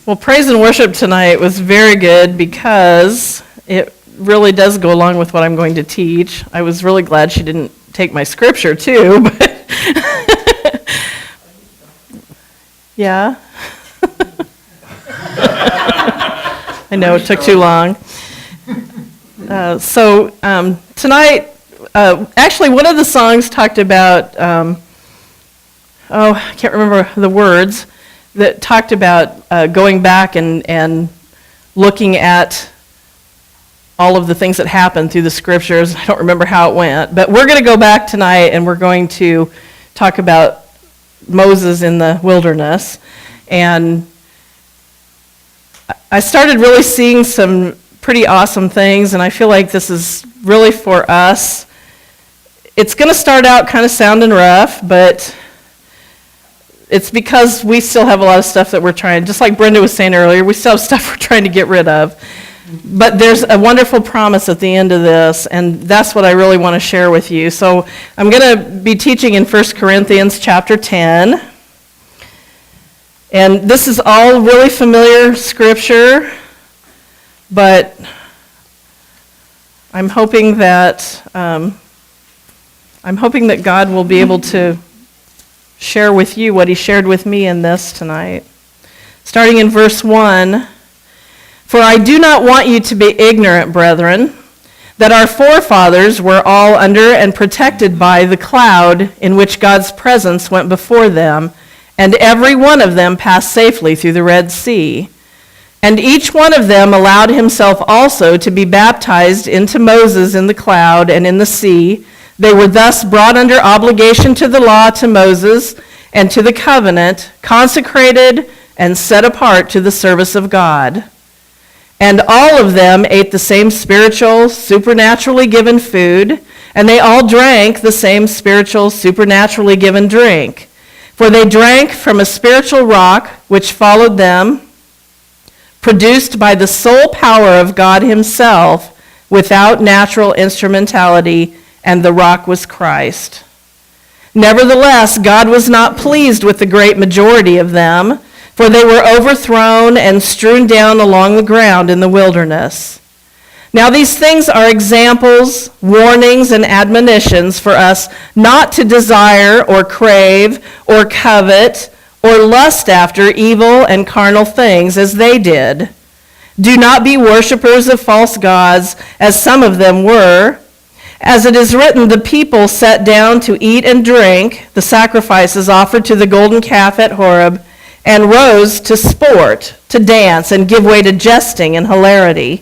Well, praise and worship tonight was very good because it really does go along with what I'm going to teach. I was really glad she didn't take my scripture too, but yeah. I know it took too long. Tonight, actually one of the songs talked about, I can't remember the words, that talked about going back and looking at all of the things that happened through the scriptures. I don't remember how it went, but we're going to go back tonight and we're going to talk about Moses in the wilderness. And I started really seeing some pretty awesome things, and I feel like this is really for us. It's going to start out kind of sounding rough, but it's because we still have a lot of stuff that we're trying, just like Brenda was saying earlier, we still have stuff we're trying to get rid of. But there's a wonderful promise at the end of this, and that's what I really want to share with you. So I'm going to be teaching in 1 Corinthians chapter 10. And this is all really familiar scripture, but I'm hoping that God will be able to share with you what he shared with me in this tonight. Starting in verse 1, "For I do not want you to be ignorant, brethren, that our forefathers were all under and protected by the cloud in which God's presence went before them, and every one of them passed safely through the Red Sea. And each one of them allowed himself also to be baptized into Moses in the cloud and in the sea. They were thus brought under obligation to the law, to Moses, and to the covenant, consecrated and set apart to the service of God. And all of them ate the same spiritual, supernaturally given food, and they all drank the same spiritual, supernaturally given drink. For they drank from a spiritual rock which followed them, produced by the sole power of God himself, without natural instrumentality, and the rock was Christ. Nevertheless, God was not pleased with the great majority of them, for they were overthrown and strewn down along the ground in the wilderness. Now these things are examples, warnings, and admonitions for us not to desire or crave or covet or lust after evil and carnal things as they did. Do not be worshippers of false gods, as some of them were. As it is written, the people sat down to eat and drink the sacrifices offered to the golden calf at Horeb, and rose to sport, to dance, and give way to jesting and hilarity.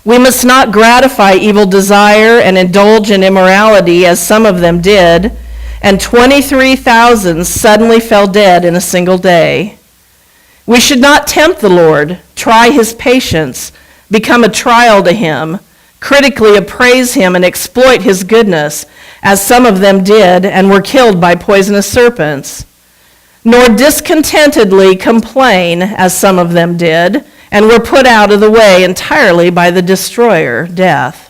We must not gratify evil desire and indulge in immorality, as some of them did, and 23,000 suddenly fell dead in a single day. We should not tempt the Lord, try his patience, become a trial to him, critically appraise him and exploit his goodness, as some of them did and were killed by poisonous serpents. Nor discontentedly complain, as some of them did, and were put out of the way entirely by the destroyer, death.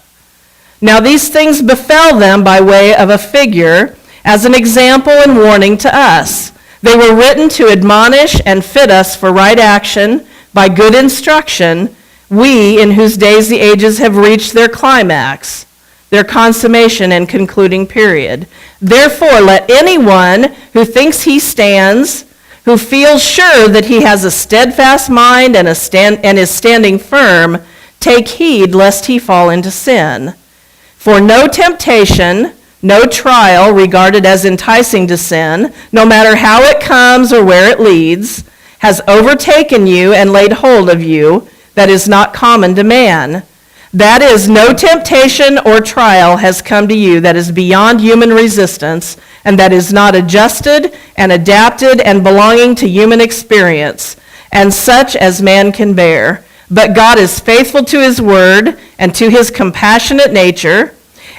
Now these things befell them by way of a figure, as an example and warning to us. They were written to admonish and fit us for right action by good instruction, we in whose days the ages have reached their climax, their consummation and concluding period. Therefore, let anyone who thinks he stands, who feels sure that he has a steadfast mind and is standing firm, take heed lest he fall into sin. For no temptation, no trial regarded as enticing to sin, no matter how it comes or where it leads, has overtaken you and laid hold of you, that is not common to man. That is, no temptation or trial has come to you that is beyond human resistance, and that is not adjusted and adapted and belonging to human experience, and such as man can bear. But God is faithful to his word and to his compassionate nature,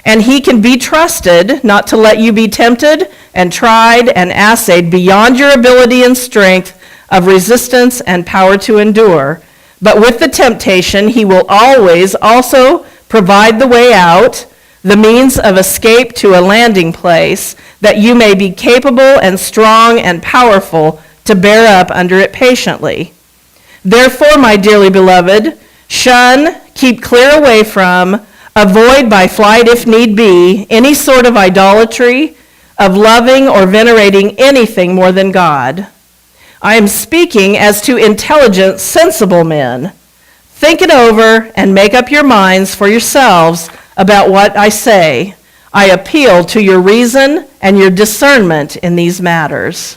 and he can be trusted not to let you be tempted and tried and assayed beyond your ability and strength of resistance and power to endure. But with the temptation, he will always also provide the way out, the means of escape to a landing place, that you may be capable and strong and powerful to bear up under it patiently. Therefore, my dearly beloved, shun, keep clear away from, avoid by flight if need be, any sort of idolatry, of loving or venerating anything more than God. I am speaking as to intelligent, sensible men. Think it over and make up your minds for yourselves about what I say. I appeal to your reason and your discernment in these matters.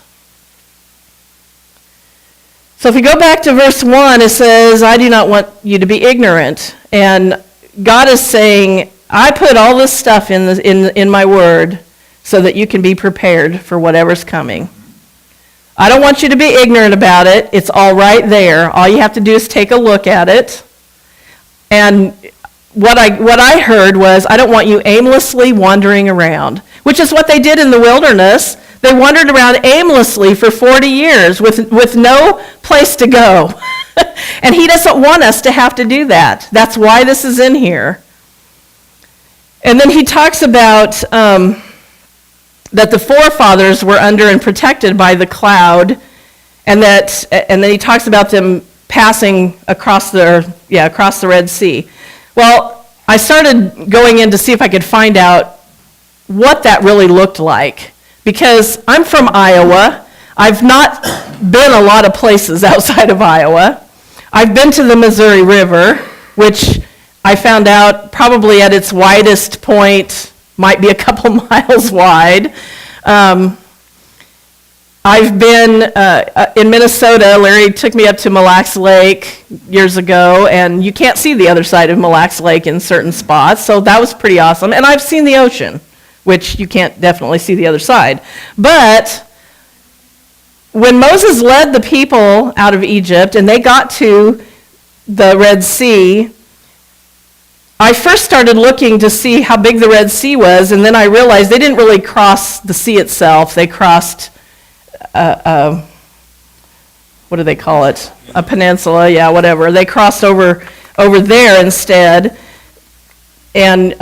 So if we go back to verse 1, it says, I do not want you to be ignorant. And God is saying, I put all this stuff in my word so that you can be prepared for whatever's coming. I don't want you to be ignorant about it. It's all right there. All you have to do is take a look at it. And what I heard was, I don't want you aimlessly wandering around, which is what they did in the wilderness. They wandered around aimlessly for 40 years with no place to go. And he doesn't want us to have to do that. That's why this is in here. And then he talks about that the forefathers were under and protected by the cloud, and then he talks about them passing across the Red Sea. Well, I started going in to see if I could find out what that really looked like, because I'm from Iowa. I've not been a lot of places outside of Iowa. I've been to the Missouri River, which I found out probably at its widest point might be a couple miles wide. I've been in Minnesota. Larry took me up to Mille Lacs Lake years ago, and you can't see the other side of Mille Lacs Lake in certain spots, so that was pretty awesome. And I've seen the ocean, which you can't definitely see the other side. But when Moses led the people out of Egypt and they got to the Red Sea, I first started looking to see how big the Red Sea was, and then I realized they didn't really cross the sea itself. They crossed, what do they call it? A peninsula, yeah, whatever. They crossed over there instead, and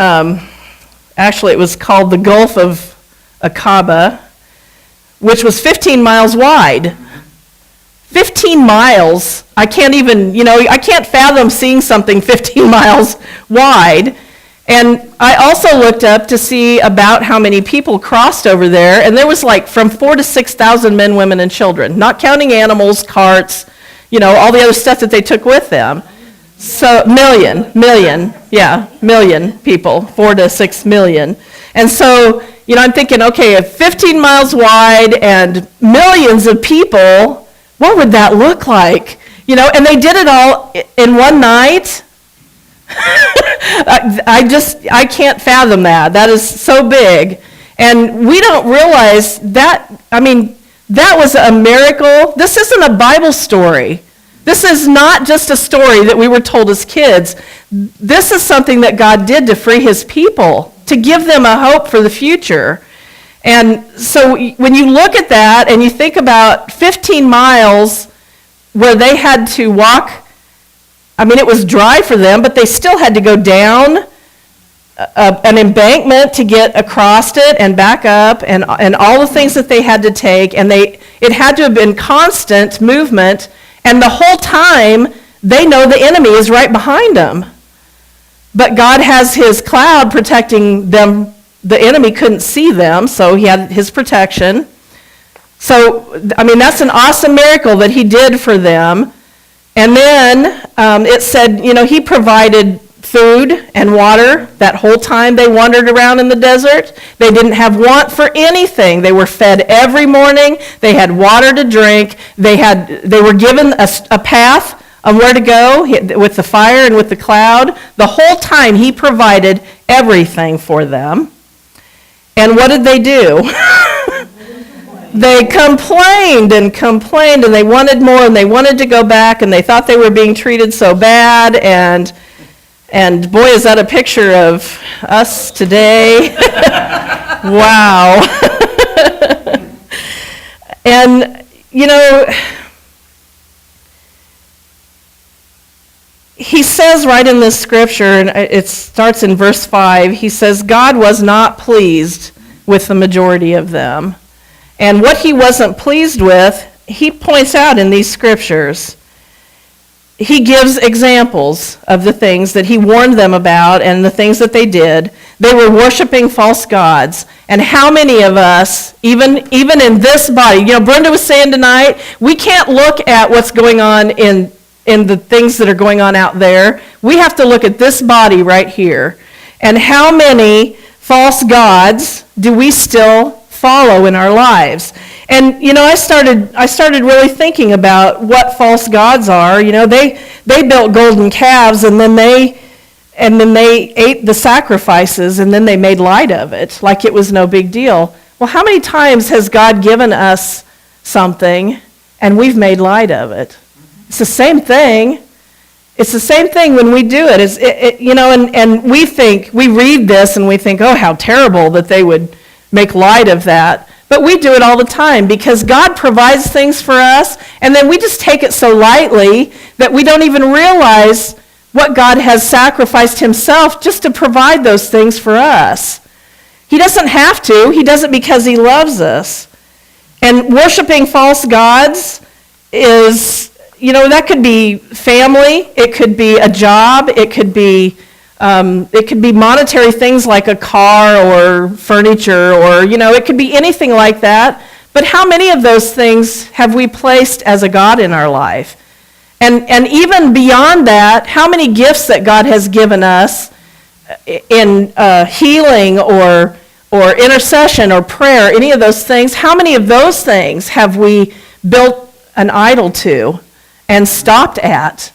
actually it was called the Gulf of Aqaba, which was 15 miles wide. 15 miles, I can't fathom seeing something 15 miles wide. And I also looked up to see about how many people crossed over there, and there was like from 4,000 to 6,000 men, women, and children, not counting animals, carts, all the other stuff that they took with them. So million people, 4 to 6 million. And so, I'm thinking, okay, if 15 miles wide and millions of people, what would that look like? And they did it all in one night. I can't fathom that. That is so big. And we don't realize that, that was a miracle. This isn't a Bible story. This is not just a story that we were told as kids. This is something that God did to free his people, to give them a hope for the future. And so when you look at that and you think about 15 miles where they had to walk, it was dry for them, but they still had to go down an embankment to get across it and back up, and all the things that they had to take, and it had to have been constant movement, and the whole time they know the enemy is right behind them. But God has his cloud protecting them. The enemy couldn't see them, so he had his protection. So, that's an awesome miracle that he did for them. And then it said, he provided food and water that whole time they wandered around in the desert. They didn't have want for anything. They were fed every morning. They had water to drink. They were given a path on where to go with the fire and with the cloud. The whole time he provided everything for them. And what did they do? They complained, and they wanted more, and they wanted to go back, and they thought they were being treated so bad, and boy, is that a picture of us today. Wow. And, he says right in this scripture, and it starts in verse 5, he says, God was not pleased with the majority of them. And what he wasn't pleased with, he points out in these scriptures. he gives examples of the things that he warned them about and the things that they did. They were worshiping false gods. And how many of us, even in this body, Brenda was saying tonight, we can't look at what's going on in the things that are going on out there. We have to look at this body right here. And how many false gods do we still follow in our lives? And I started really thinking about what false gods are. They built golden calves, and then they ate the sacrifices, and then they made light of it like it was no big deal. Well, how many times has God given us something and we've made light of it? It's the same thing. It's the same thing when we do it. And we read this and we think, oh, how terrible that they would make light of that. But we do it all the time because God provides things for us, and then we just take it so lightly that we don't even realize what God has sacrificed himself just to provide those things for us. He doesn't have to. He does it because he loves us. And worshiping false gods is, that could be family, it could be a job, it could be monetary things like a car or furniture, or, it could be anything like that. But how many of those things have we placed as a God in our life? And even beyond that, how many gifts that God has given us in healing or intercession or prayer, any of those things, how many of those things have we built an idol to and stopped at?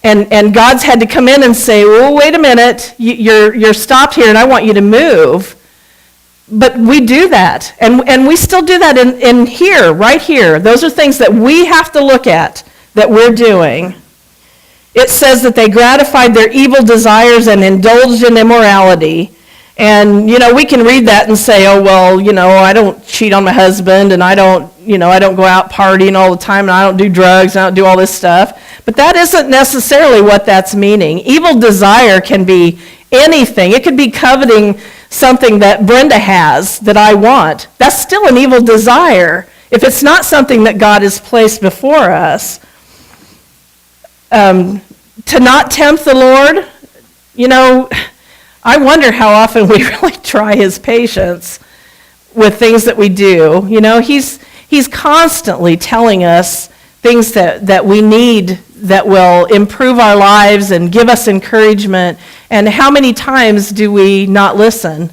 And God's had to come in and say, well, wait a minute, you're stopped here and I want you to move. But we do that. And we still do that in here, right here. Those are things that we have to look at that we're doing. It says that they gratified their evil desires and indulged in immorality. And, we can read that and say, oh, well, I don't cheat on my husband, and I don't go out partying all the time, and I don't do drugs, and I don't do all this stuff. But that isn't necessarily what that's meaning. Evil desire can be anything. It could be coveting something that Brenda has that I want. That's still an evil desire if it's not something that God has placed before us. To not tempt the Lord, I wonder how often we really try his patience with things that we do. He's constantly telling us things that we need that will improve our lives and give us encouragement. And how many times do we not listen?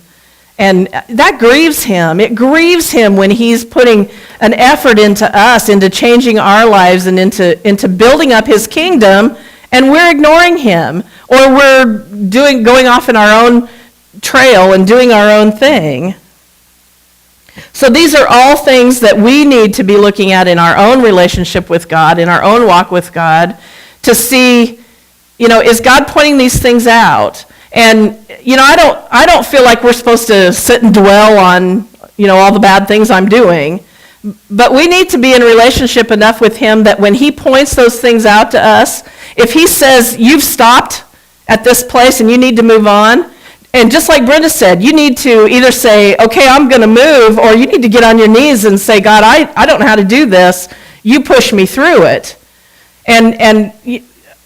And that grieves him. It grieves him when he's putting an effort into us, into changing our lives and into building up his kingdom, and we're ignoring him, or we're going off in our own trail and doing our own thing. So these are all things that we need to be looking at in our own relationship with God, in our own walk with God, to see, is God pointing these things out? And, I don't feel like we're supposed to sit and dwell on, all the bad things I'm doing. But we need to be in relationship enough with him that when he points those things out to us, if he says, you've stopped at this place and you need to move on, and just like Brenda said, you need to either say, okay, I'm going to move, or you need to get on your knees and say, God, I don't know how to do this. You push me through it. And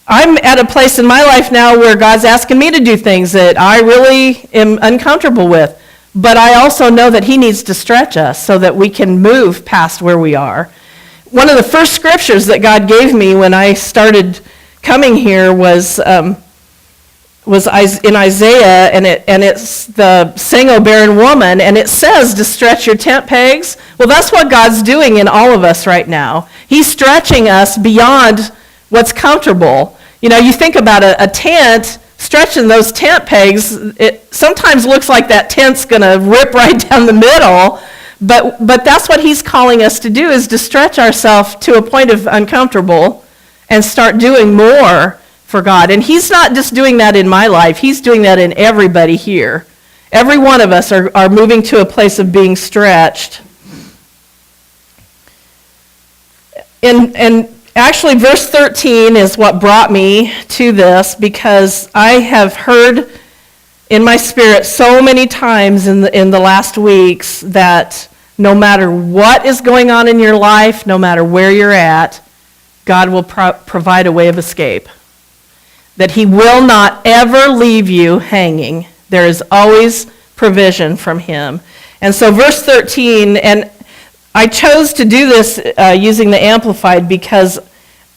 I'm at a place in my life now where God's asking me to do things that I really am uncomfortable with. But I also know that he needs to stretch us so that we can move past where we are. One of the first scriptures that God gave me when I started coming here was in Isaiah, and it's the sing, O barren woman, and it says to stretch your tent pegs. Well, that's what God's doing in all of us right now. He's stretching us beyond what's comfortable. You think about a tent, stretching those tent pegs, it sometimes looks like that tent's going to rip right down the middle, but that's what he's calling us to do, is to stretch ourselves to a point of uncomfortable and start doing more for God. And he's not just doing that in my life, he's doing that in everybody here. Every one of us are moving to a place of being stretched. And actually, verse 13 is what brought me to this, because I have heard in my spirit so many times in the last weeks that no matter what is going on in your life, no matter where you're at, God will provide a way of escape. That he will not ever leave you hanging. There is always provision from him. And so verse 13, and I chose to do this using the Amplified because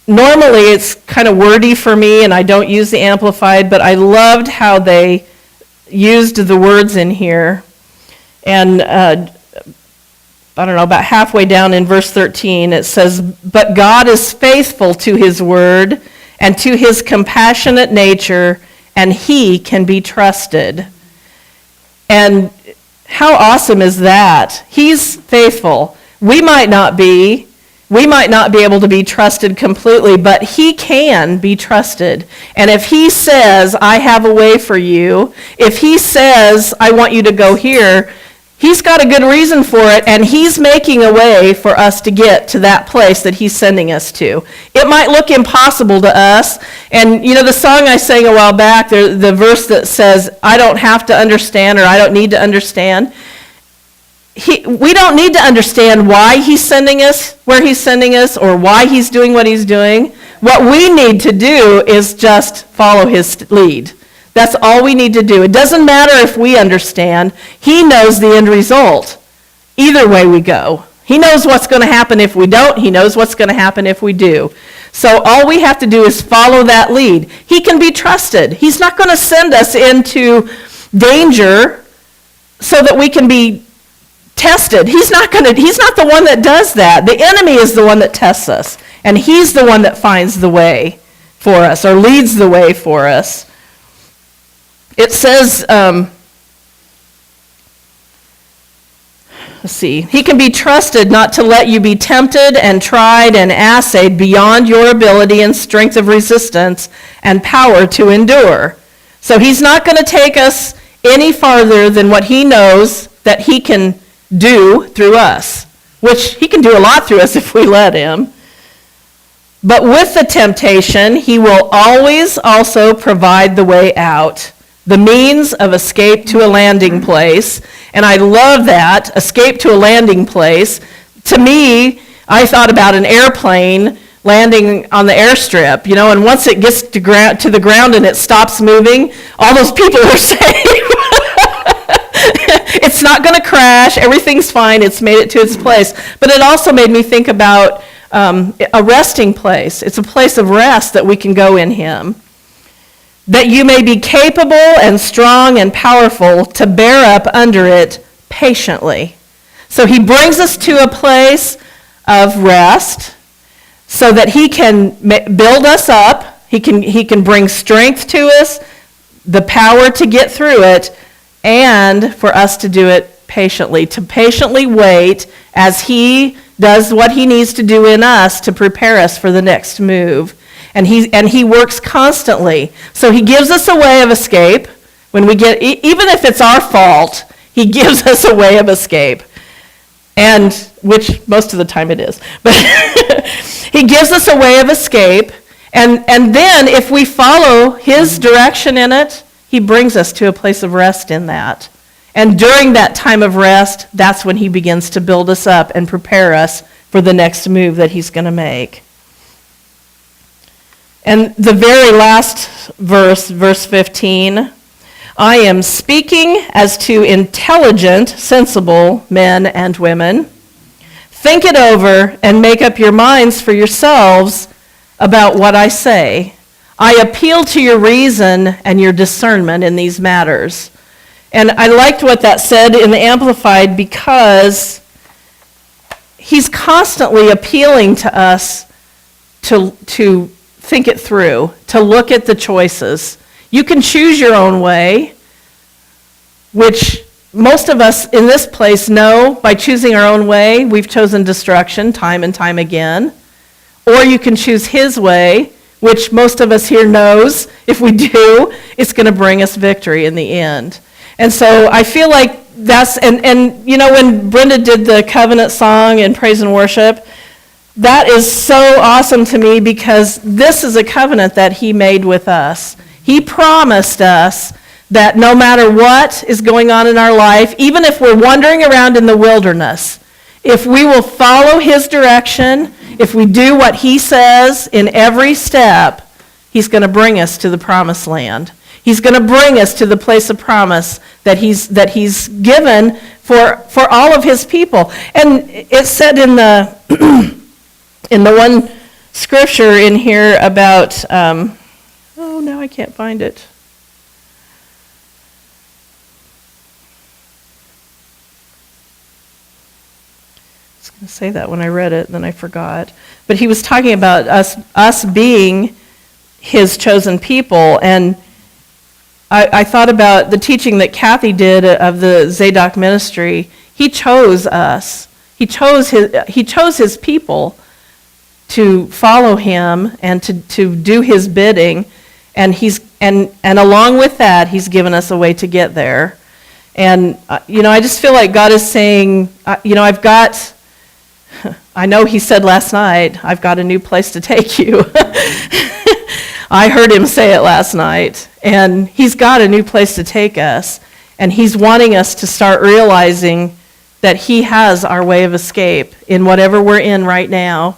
normally it's kind of wordy for me and I don't use the Amplified, but I loved how they used the words in here. And I don't know, about halfway down in verse 13, it says, "But God is faithful to his word and to his compassionate nature, and he can be trusted." And how awesome is that? He's faithful. We might not be able to be trusted completely, but he can be trusted. And if he says, "I have a way for you," if he says, "I want you to go here," he's got a good reason for it, and he's making a way for us to get to that place that he's sending us to. It might look impossible to us, and you know the song I sang a while back, the verse that says, "I don't have to understand," or "I don't need to understand." We don't need to understand why he's sending us where he's sending us, or why he's doing what he's doing. What we need to do is just follow his lead. That's all we need to do. It doesn't matter if we understand. He knows the end result. Either way we go. He knows what's going to happen if we don't. He knows what's going to happen if we do. So all we have to do is follow that lead. He can be trusted. He's not going to send us into danger so that we can be tested. He's not the one that does that. The enemy is the one that tests us. And he's the one that finds the way for us, or leads the way for us. It says, let's see, he can be trusted not to let you be tempted and tried and assayed beyond your ability and strength of resistance and power to endure. So he's not going to take us any farther than what he knows that he can do through us, which he can do a lot through us if we let him. But with the temptation, he will always also provide the way out, the means of escape to a landing place. And I love that, escape to a landing place. To me, I thought about an airplane landing on the airstrip, you know, and once it gets to the ground and it stops moving, all those people are safe. It's not going to crash. Everything's fine. It's made it to its place. But it also made me think about a resting place. It's a place of rest that we can go in him. That you may be capable and strong and powerful to bear up under it patiently. So he brings us to a place of rest so that he can build us up. He can bring strength to us, the power to get through it, and for us to do it patiently, to patiently wait as he does what he needs to do in us to prepare us for the next move. And he works constantly. So he gives us a way of escape. When we get, even if it's our fault, he gives us a way of escape. And, which most of the time it is. But he gives us a way of escape. And then if we follow his direction in it, he brings us to a place of rest in that. And during that time of rest, that's when he begins to build us up and prepare us for the next move that he's going to make. And the very last verse, verse 15, "I am speaking as to intelligent, sensible men and women. Think it over and make up your minds for yourselves about what I say. I appeal to your reason and your discernment in these matters." And I liked what that said in the Amplified because he's constantly appealing to us to think it through, to look at the choices. You can choose your own way, which most of us in this place know by choosing our own way, we've chosen destruction time and time again. Or you can choose his way, which most of us here knows, if we do, it's going to bring us victory in the end. And so I feel like that's, and you know, when Brenda did the covenant song in praise and worship, that is so awesome to me because this is a covenant that he made with us. He promised us that no matter what is going on in our life, even if we're wandering around in the wilderness, if we will follow his direction, if we do what he says in every step, he's going to bring us to the promised land. He's going to bring us to the place of promise that he's given for all of his people. And it said in the in the one scripture in here about, now I can't find it. I was going to say that when I read it, then I forgot. But he was talking about us being his chosen people, and I thought about the teaching that Kathy did of the Zadok ministry. He chose us. He chose his people to follow him and to do his bidding, and and along with that, he's given us a way to get there. And I just feel like God is saying, I know he said last night, I've got a new place to take you. I heard him say it last night, and he's got a new place to take us, and he's wanting us to start realizing that he has our way of escape in whatever we're in right now.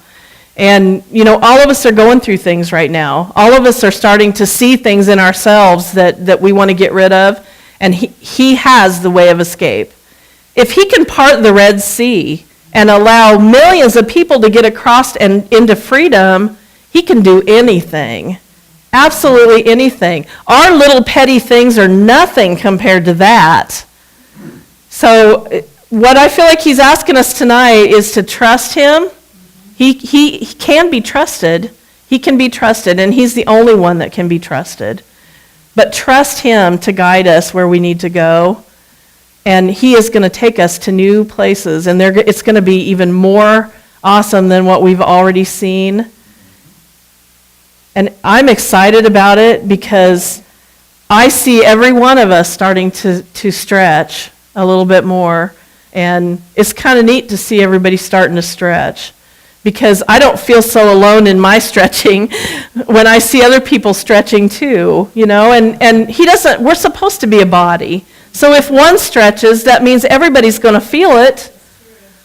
And, all of us are going through things right now. All of us are starting to see things in ourselves that we want to get rid of, and he has the way of escape. If he can part the Red Sea and allow millions of people to get across and into freedom, he can do anything. Absolutely anything. Our little petty things are nothing compared to that. So what I feel like he's asking us tonight is to trust him. He can be trusted. He can be trusted, and he's the only one that can be trusted. But trust him to guide us where we need to go, and he is going to take us to new places, and it's going to be even more awesome than what we've already seen. And I'm excited about it because I see every one of us starting to stretch a little bit more. And it's kind of neat to see everybody starting to stretch, because I don't feel so alone in my stretching when I see other people stretching too, and he doesn't, we're supposed to be a body. So if one stretches, that means everybody's going to feel it.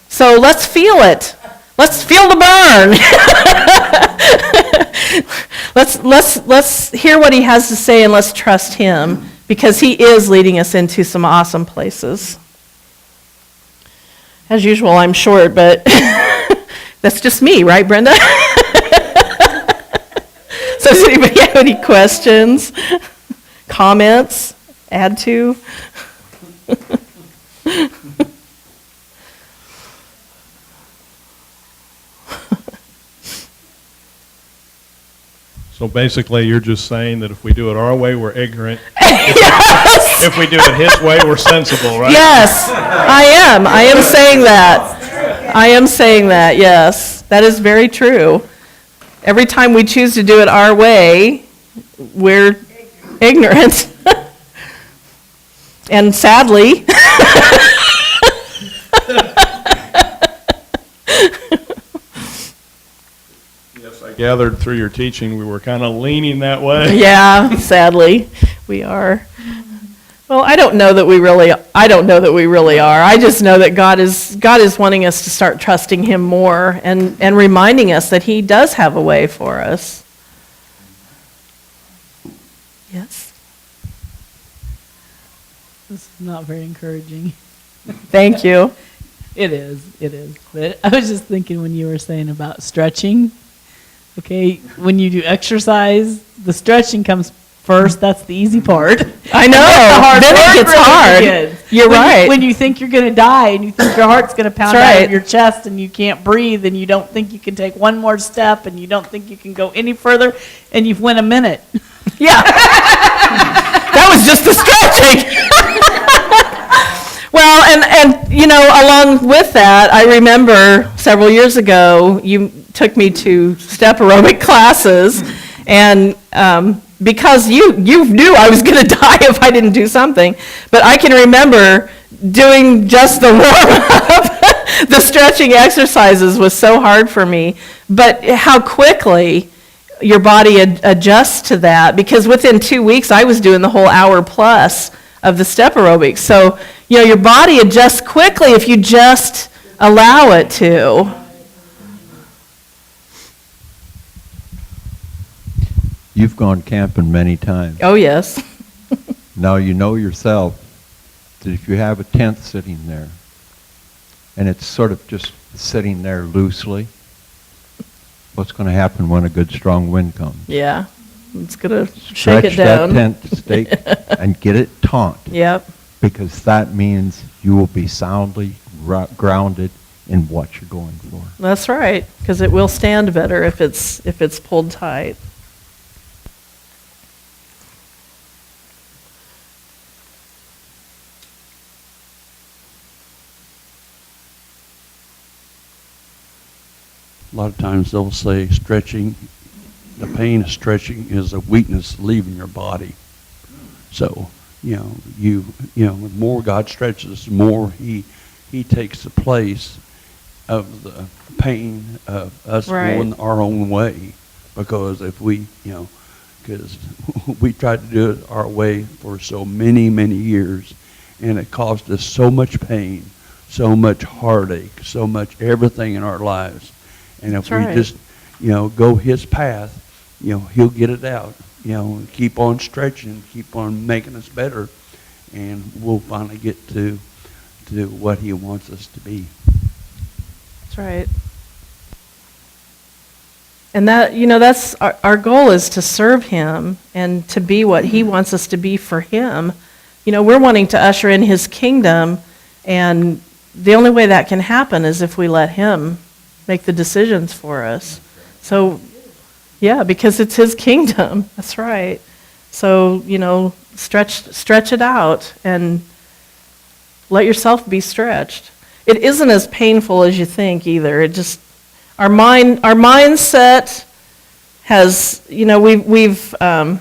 So let's feel it. Let's feel the burn. Let's hear what he has to say, and let's trust him, because he is leading us into some awesome places. As usual, I'm short, but that's just me, right, Brenda? So does anybody have any questions, comments, add to? So basically, you're just saying that if we do it our way, we're ignorant. Yes! If we do it his way, we're sensible, right? Yes, I am. I am saying that. I am saying that, yes. That is very true. Every time we choose to do it our way, we're ignorant. And sadly. Gathered through your teaching, we were kind of leaning that way. Yeah, sadly, we are. Well, I don't know that we really are. I just know that God is wanting us to start trusting him more and reminding us that he does have a way for us. Yes. This is not very encouraging. Thank you. It is. But I was just thinking when you were saying about stretching. Okay, when you do exercise, the stretching comes first. That's the easy part. I know. Then it gets hard. You're right. When you think you're going to die and you think your heart's going to pound out of your chest and you can't breathe and you don't think you can take one more step and you don't think you can go any further, and you've went a minute. Yeah. That was just the stretching. Well, and along with that, I remember several years ago, you took me to step aerobic classes, and because you knew I was going to die if I didn't do something, but I can remember doing just the warm-up. The stretching exercises was so hard for me, but how quickly your body adjusts to that, because within 2 weeks I was doing the whole hour plus of the step aerobics. So, your body adjusts quickly if you just allow it to. You've gone camping many times. Oh, yes. Now you know yourself that if you have a tent sitting there, and it's sort of just sitting there loosely, what's going to happen when a good strong wind comes? Yeah. It's going to shake Stretch it down. that tent stake and get it taut, Yep. because that means you will be soundly grounded in what you're going for. That's right, because it will stand better if it's pulled tight. A lot of times they'll say stretching, the pain of stretching is a weakness leaving your body. So, the more God stretches, the more he takes the place of the pain of us Right. going our own way. Because if we, because we tried to do it our way for so many, many years, and it caused us so much pain, so much heartache, so much everything in our lives. And if That's we right. just, go his path, he'll get it out. Keep on stretching, keep on making us better, and we'll finally get to what he wants us to be. That's right. And that's our goal, is to serve him and to be what he wants us to be for him. We're wanting to usher in his kingdom, and the only way that can happen is if we let him make the decisions for us. So, yeah, because it's his kingdom. That's right. So, stretch it out and let yourself be stretched. It isn't as painful as you think either. It just, our mindset has, we've kind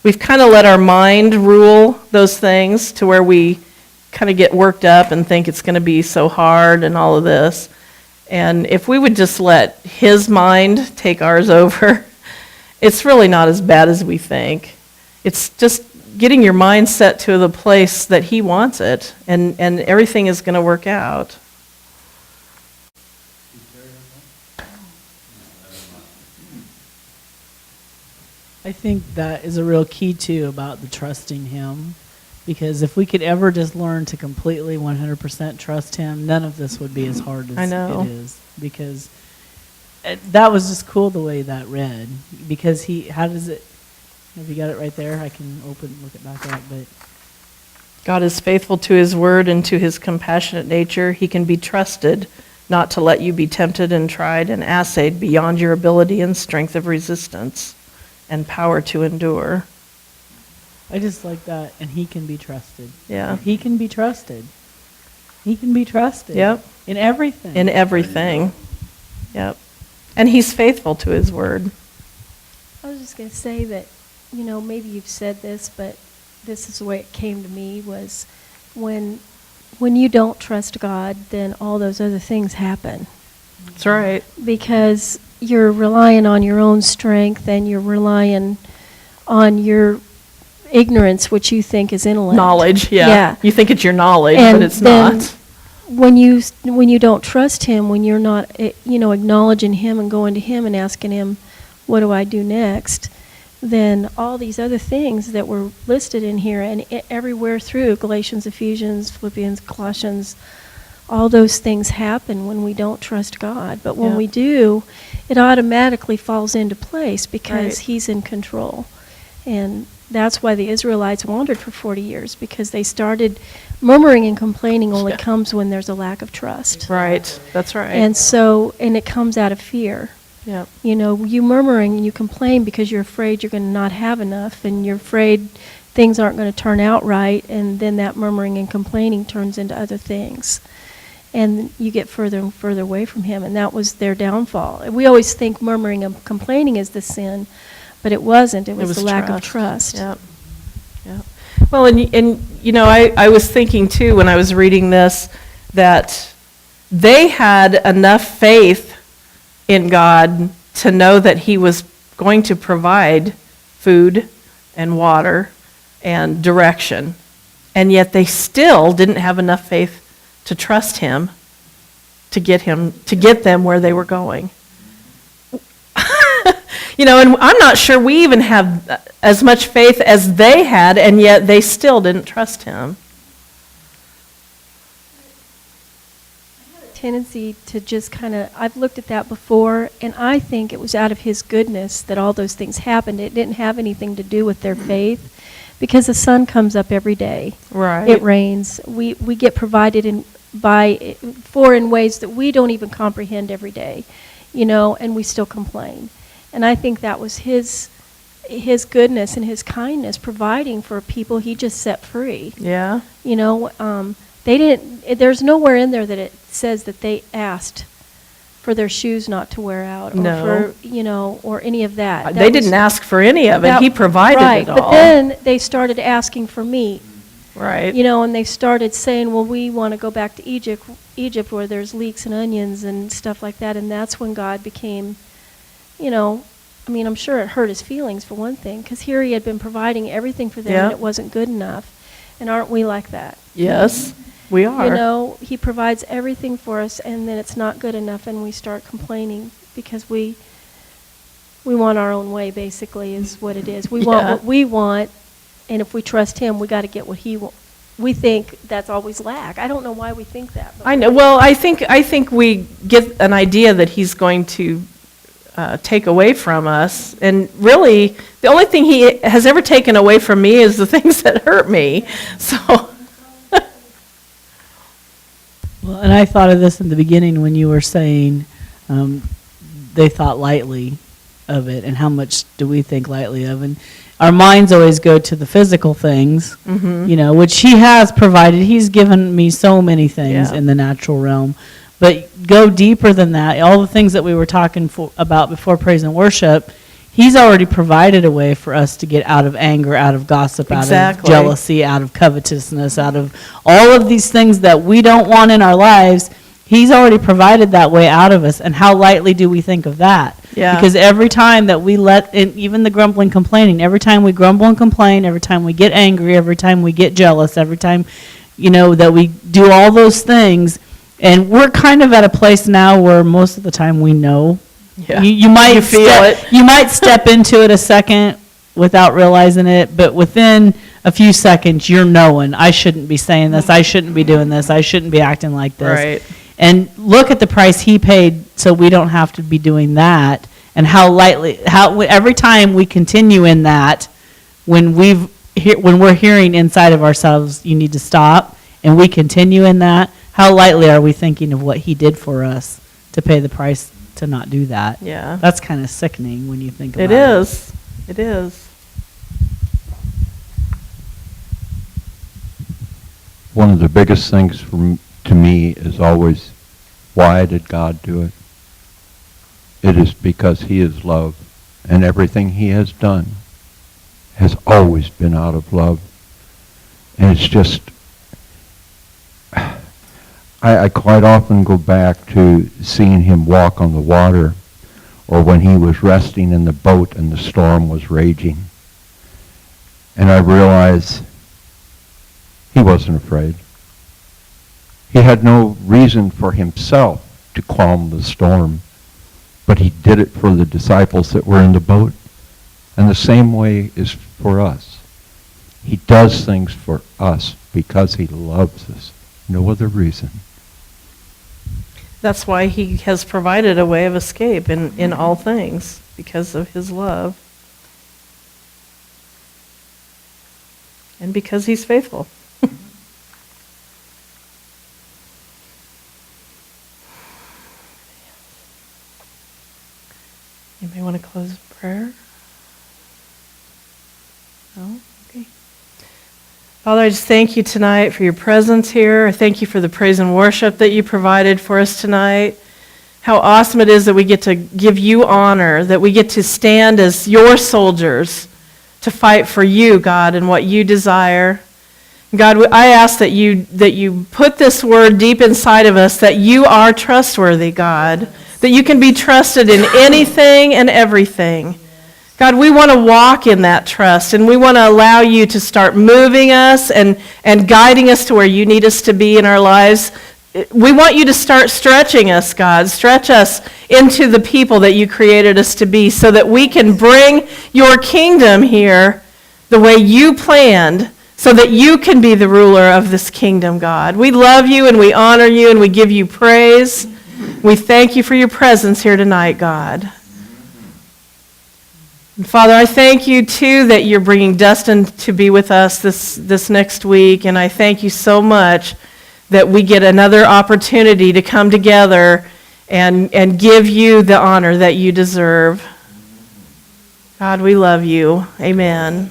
of let our mind rule those things to where we kind of get worked up and think it's going to be so hard and all of this. And if we would just let his mind take ours over, it's really not as bad as we think. It's just getting your mind set to the place that he wants it, and everything is going to work out. I think that is a real key too about the trusting him, because if we could ever just learn to completely 100% trust him, none of this would be as hard as I know. it is. Because that was just cool the way that read. Because how does it? Have you got it right there? I can look it back up, but. God is faithful to his word and to his compassionate nature. He can be trusted not to let you be tempted and tried and assayed beyond your ability and strength of resistance and power to endure. I just like that, and he can be trusted. Yeah. He can be trusted. He can be trusted. Yep. In everything. In everything. Yep. And he's faithful to his word. I was just going to say that, maybe you've said this, but this is the way it came to me, was when you don't trust God, then all those other things happen. That's right. Because you're relying on your own strength, and you're relying on your ignorance, which you think is intellect. Knowledge, yeah. Yeah. You think it's your knowledge, And but it's then not. When you don't trust him, when you're not, acknowledging him and going to him and asking him, what do I do next? Then all these other things that were listed in here and everywhere through, Galatians, Ephesians, Philippians, Colossians, all those things happen when we don't trust God. But when Yeah. we do, it automatically falls into place because Right. he's in control. And that's why the Israelites wandered for 40 years, because they started murmuring and complaining only Yeah. comes when there's a lack of trust. Right. That's right. And it comes out of fear. Yep. You murmuring and you complain because you're afraid you're going to not have enough, and you're afraid things aren't going to turn out right, and then that murmuring and complaining turns into other things. And you get further and further away from him, and that was their downfall. We always think murmuring and complaining is the sin, but it wasn't. It was the lack of trust. Yep. Yep. Well, I was thinking too when I was reading this that they had enough faith in God to know that he was going to provide food and water and direction, and yet they still didn't have enough faith to trust him to get them where they were going. You know, and I'm not sure we even have as much faith as they had, and yet they still didn't trust him. Tendency to just kind of, I've looked at that before, and I think it was out of his goodness that all those things happened. It didn't have anything to do with their faith, because the sun comes up every day. Right. It rains. We get provided in ways that we don't even comprehend every day, you know, and we still complain. And I think that was his goodness and his kindness providing for people he just set free. Yeah. You know, there's nowhere in there that it says that they asked for their shoes not to wear out, or No. for, you know, or any of that. They didn't ask for any of it. that- He provided right, it all. But then they started asking for meat, Right. you know, and they started saying, well, we want to go back to Egypt where there's leeks and onions and stuff like that. And that's when God became, you know, I mean, I'm sure it hurt his feelings for one thing, because here he had been providing everything for them, and Yeah. it wasn't good enough. And aren't we like that? Yes, we are. You know, he provides everything for us, and then it's not good enough, and we start complaining because we want our own way, basically, is what it is. We want Yeah. what we want, and if we trust him, we got to get what he wants. We think that's always lack. I don't know why we think that. But I know. Well, I think we get an idea that he's going to take away from us, and really, the only thing he has ever taken away from me is the things that hurt me. So. Well, and I thought of this in the beginning when you were saying they thought lightly of it, and how much do we think lightly of? And our minds always go to the physical things, you know, which he has provided. He's given me so many things Yeah. in the natural realm. But go deeper than that. All the things that we were talking about before praise and worship, he's already provided a way for us to get out of anger, out of gossip, out of Exactly. jealousy, out of covetousness, out of all of these things that we don't want in our lives. He's already provided that way out of us. And how lightly do we think of that? Yeah. Because every time that we let, in, even the grumbling, complaining, every time we grumble and complain, every time we get angry, every time we get jealous, every time, you know, that we do all those things, and we're kind of at a place now where most of the time we know. Yeah. You might You feel it. You might step into it a second without realizing it, but within a few seconds, you're knowing, I shouldn't be saying this, I shouldn't be doing this, I shouldn't be acting like this. Right. And look at the price he paid so we don't have to be doing that, and how lightly, every time we continue in that, when we're hearing inside of ourselves, you need to stop, and we continue in that, how lightly are we thinking of what he did for us to pay the price to not do that? Yeah. That's kind of sickening when you think about It it. is. It is. One of the biggest things to me is always, why did God do it? It is because he is love, and everything he has done has always been out of love. And it's just, I quite often go back to seeing him walk on the water, or when he was resting in the boat and the storm was raging. And I realize he wasn't afraid. He had no reason for himself to calm the storm, but he did it for the disciples that were in the boat. And the same way is for us. He does things for us because he loves us. No other reason. That's why he has provided a way of escape in all things, because of his love. And because he's faithful. Anybody want to close in prayer? No? Okay. Father, I just thank you tonight for your presence here. I thank you for the praise and worship that you provided for us tonight. How awesome it is that we get to give you honor, that we get to stand as your soldiers to fight for you, God, and what you desire. God, I ask that you put this word deep inside of us, that you are trustworthy, God, that you can be trusted in anything and everything. God, we want to walk in that trust, and we want to allow you to start moving us and guiding us to where you need us to be in our lives, we want you to start stretching us, God. Stretch us into the people that you created us to be so that we can bring your kingdom here the way you planned, so that you can be the ruler of this kingdom, God. We love you and we honor you and we give you praise. We thank you for your presence here tonight, God. And Father, I thank you, too, that you're bringing Dustin to be with us this next week, and I thank you so much that we get another opportunity to come together and give you the honor that you deserve. God, we love you. Amen.